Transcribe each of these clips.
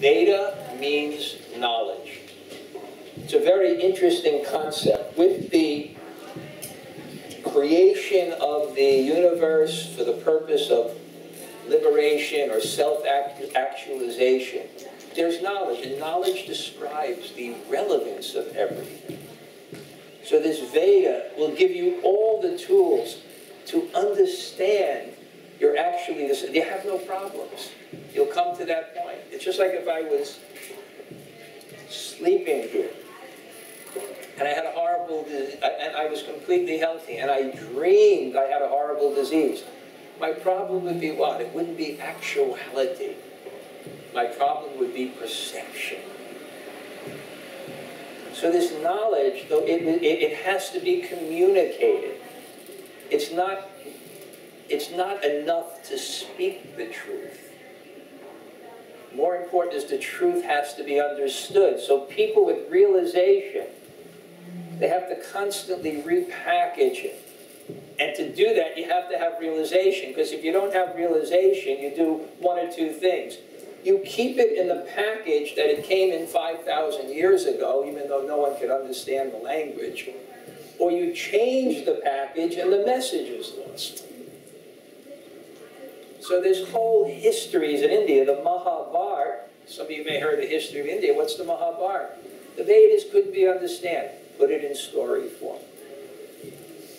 Veda means knowledge. It's a very interesting concept. With the creation of the universe for the purpose of liberation or self-actualization, there's knowledge, and knowledge describes the relevance of everything. So this Veda will give you all the tools to understand you're actually this. You have no problems. You'll come to that point. It's just like if I was sleeping here, and I had a horrible disease, and I was completely healthy, and I dreamed I had a horrible disease. My problem would be what? It wouldn't be actuality. My problem would be perception. So this knowledge, though it has to be communicated. It's not enough to speak the truth. More important is the truth has to be understood. So people with realization, they have to constantly repackage it. And to do that, you have to have realization. Because if you don't have realization, you do one or two things. You keep it in the package that it came in 5,000 years ago, even though no one could understand the language. Or you change the package and the message is lost. So there's whole histories in India. The Mahabharata, some of you may have heard the history of India. What's the Mahabharata? The Vedas couldn't be understood. Put it in story form.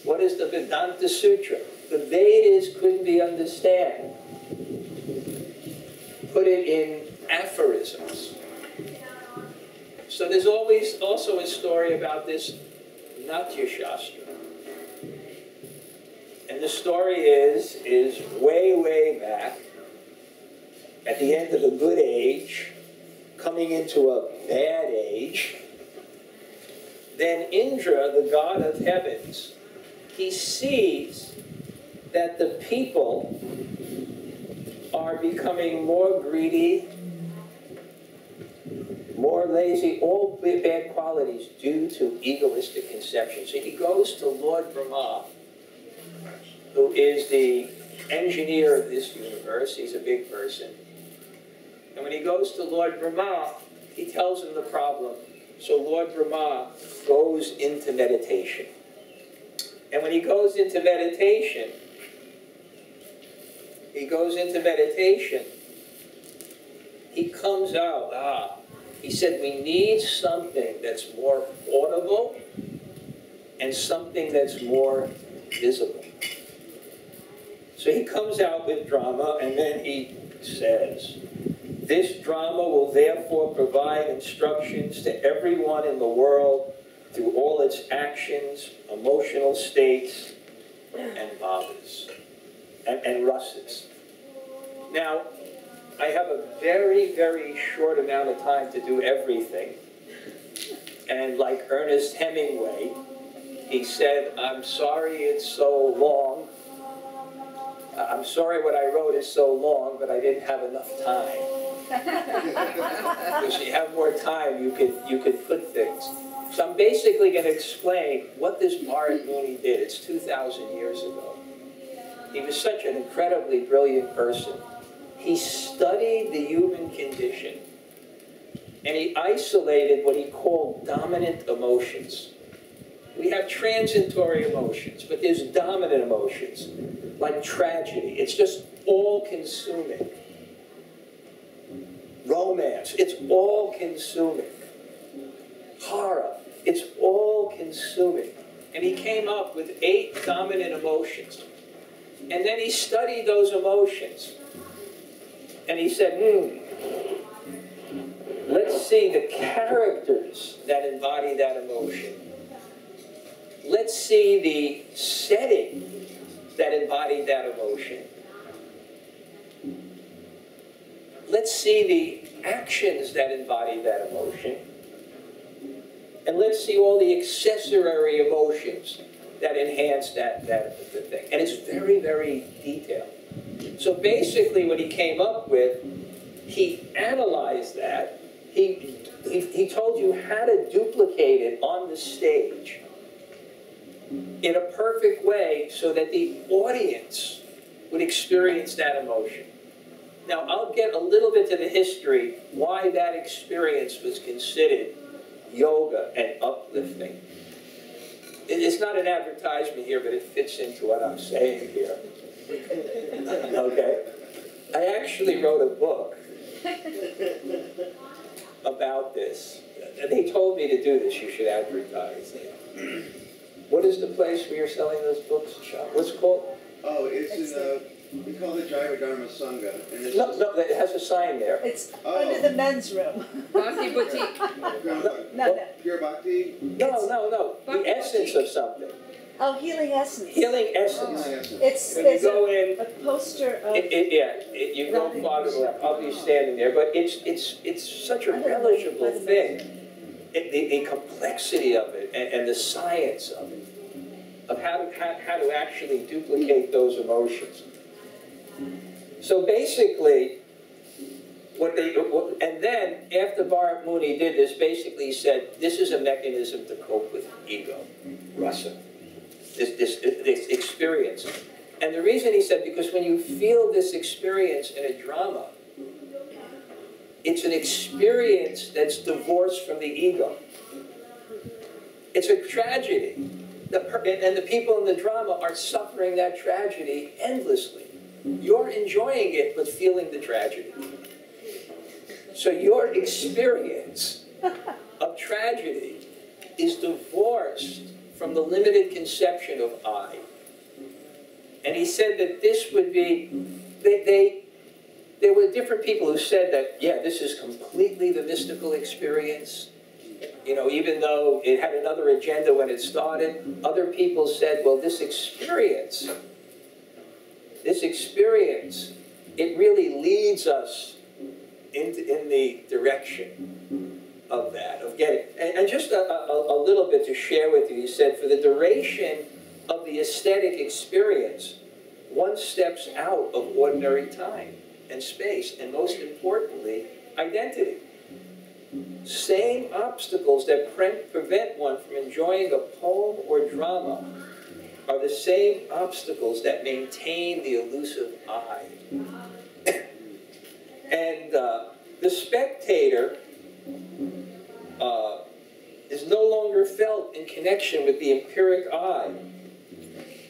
What is the Vedanta Sutra? The Vedas couldn't be understood. Put it in aphorisms. So there's always also a story about this Natya Shastra. And the story is way, way back, at the end of a good age, coming into a bad age, then Indra, the god of heavens, he sees that the people are becoming more greedy, more lazy, all bad qualities due to egoistic conception. So he goes to Lord Brahma, who is the engineer of this universe. He's a big person. And when he goes to Lord Brahma, he tells him the problem. So Lord Brahma goes into meditation. And when he goes into meditation, he comes out, he said, we need something that's more audible and something that's more visible. So he comes out with drama, and then he says, this drama will therefore provide instructions to everyone in the world through all its actions, emotional states, and bhavas, and rasas. Now, I have a very, very short amount of time to do everything. And like Ernest Hemingway, he said, I'm sorry it's so long. I'm sorry what I wrote is so long, but I didn't have enough time. Because if you have more time, you could put things. So I'm basically going to explain what this Bharat Muni did. It's 2,000 years ago. He was such an incredibly brilliant person. He studied the human condition, and he isolated what he called dominant emotions. We have transitory emotions, but there's dominant emotions, like tragedy. It's just all-consuming. Romance, it's all-consuming. Horror, it's all-consuming. And he came up with 8 dominant emotions. And then he studied those emotions. And he said, let's see the characters that embody that emotion. Let's see the setting that embodied that emotion. Let's see the actions that embody that emotion. And let's see all the accessory emotions that enhance the thing. And it's very, very detailed. So basically what he came up with, he analyzed that. He told you how to duplicate it on the stage in a perfect way so that the audience would experience that emotion. Now, I'll get a little bit to the history, why that experience was considered yoga and uplifting. It's not an advertisement here, but it fits into what I'm saying here. Okay? I actually wrote a book about this. They told me to do this, you should advertise it. What is the place where you're selling those books, Sean? What's it called? Oh, it's in we call it Dhanurdhara Sangha. And it's No, it has a sign there. It's under the men's room. Bhakti Boutique. No. Pure Bhakti? No. The essence of something. Oh, Healing Essence. Healing essence. It's When you go in, a poster of... you go farther, I'll be standing there, but it's such a relishable thing. The complexity of it and the science of it, of how to actually duplicate those emotions. So basically, and then after Bharat Muni did this, basically he said, this is a mechanism to cope with ego, rasa, this experience. And the reason he said, because when you feel this experience in a drama, it's an experience that's divorced from the ego. It's a tragedy. And the people in the drama are suffering that tragedy endlessly. You're enjoying it, but feeling the tragedy. So your experience of tragedy is divorced from the limited conception of I. And he said that this would be, there were different people who said that, yeah, this is completely the mystical experience. You know, even though it had another agenda when it started, other people said, well, this experience, it really leads us in the direction of that, of getting. And just a little bit to share with you, he said, for the duration of the aesthetic experience, one steps out of ordinary time and space, and most importantly, identity. Same obstacles that prevent one from enjoying a poem or drama are the same obstacles that maintain the elusive I. And the spectator is no longer felt in connection with the empiric I.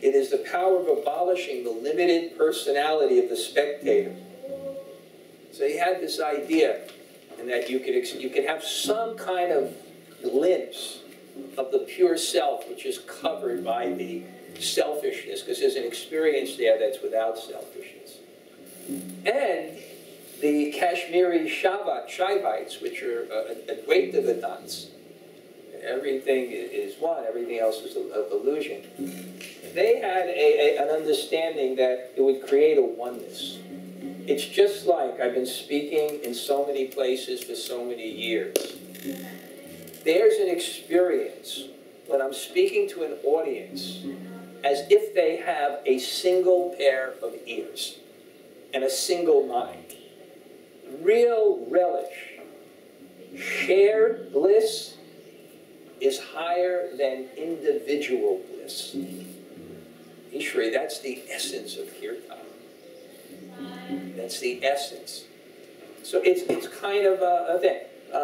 It is the power of abolishing the limited personality of the spectator. So he had this idea, and that you could have some kind of glimpse of the pure self, which is covered by the selfishness, because there's an experience there that's without selfishness. And the Kashmiri Shaivites, which are Advaita Vedants, everything is one, everything else is an illusion. They had an understanding that it would create a oneness. It's just like I've been speaking in so many places for so many years. There's an experience when I'm speaking to an audience as if they have a single pair of ears and a single mind. Real relish. Shared bliss is higher than individual bliss. Ishri, that's the essence of kirtan. That's the essence. So it's kind of a thing.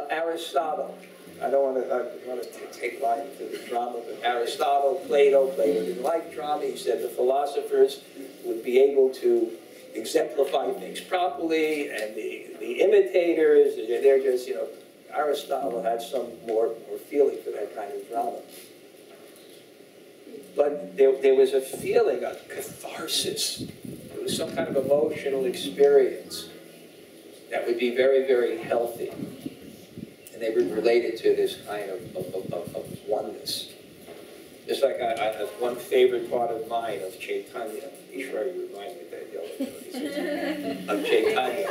Aristotle. I don't want to take life into the drama, but Aristotle, Plato didn't like drama. He said the philosophers would be able to exemplify things properly, and the imitators, they're just, you know, Aristotle had some more feeling for that kind of drama. But there was a feeling of catharsis. It was some kind of emotional experience that would be very, very healthy. And they were related to this kind of oneness. Just like one favorite part of mine of Chaitanya, Ishwari reminded me that of Chaitanya.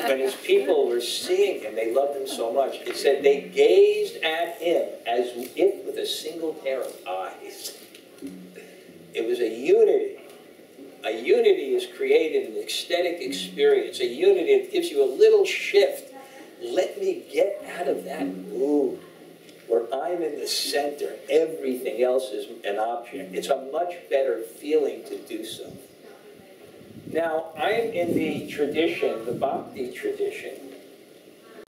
When his people were seeing him, they loved him so much. It said they gazed at him as if with a single pair of eyes. It was a unity. A unity is created in an aesthetic experience. A unity that gives you a little shift. Let me get out of that mood where I'm in the center. Everything else is an object. It's a much better feeling to do so. Now, I'm in the tradition, the Bhakti tradition,